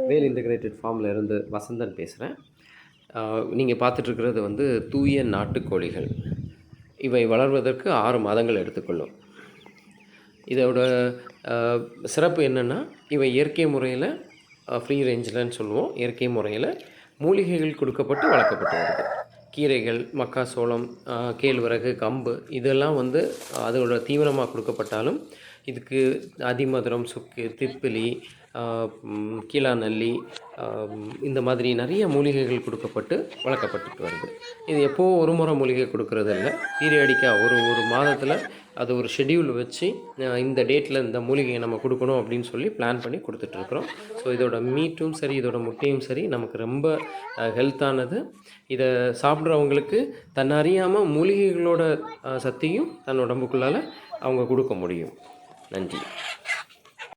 வேல் integrated ஃபார்ம்ல இருந்து வசந்தன் பேசுகிறேன். நீங்கள் பார்த்துட்ருக்கிறது வந்து தூய நாட்டுக்கோழிகள். இவை வளர்வதற்கு 6 மாதங்கள் எடுத்துக்கொள்ளும். இதோட அ சிறப்பு என்னன்னா, இவை இயற்கை முறையில ஃப்ரீ ரேஞ்சிலன்னு சொல்லுவோம். இயற்கை முறையில மூலிகைகள் கொடுக்கப்பட்டு வளர்க்கப்பட்டு வருது. கீரைகள், மக்காசோளம், கேழ்வரகு, கம்பு இதெல்லாம் வந்து அதோட தீவனமா கொடுக்கப்பட்டாலும், இதுக்கு அதிமதுரம், சுக்கு, திப்பிலி, கீழாநெல்லி, இந்த மாதிரி நிறைய மூலிகைகள் கொடுக்கப்பட்டு வளர்க்கப்பட்டுட்டு வருது. இது எப்போவும் ஒரு முறை மூலிகை கொடுக்கறது இல்ல. பீரியாடிக்கா ஒரு மாதத்துல அது ஒரு ஷெட்யூல் வச்சு, இந்த டேட்ல இந்த மூலிகையை நம்ம கொடுக்கணும் அப்படின்னு சொல்லி பிளான் பண்ணி கொடுத்துட்ருக்குறோம். ஸோ இதோட மீட்டும் சரி, இதோட முட்டையும் சரி நமக்கு ரொம்ப ஹெல்த்தானது. இதை சாப்பிட்றவங்களுக்கு தன்னை அறியாமல் மூலிகைகளோட சக்தியும் தன் உடம்புக்குள்ளால அவங்க கொடுக்க முடியும். நன்றி.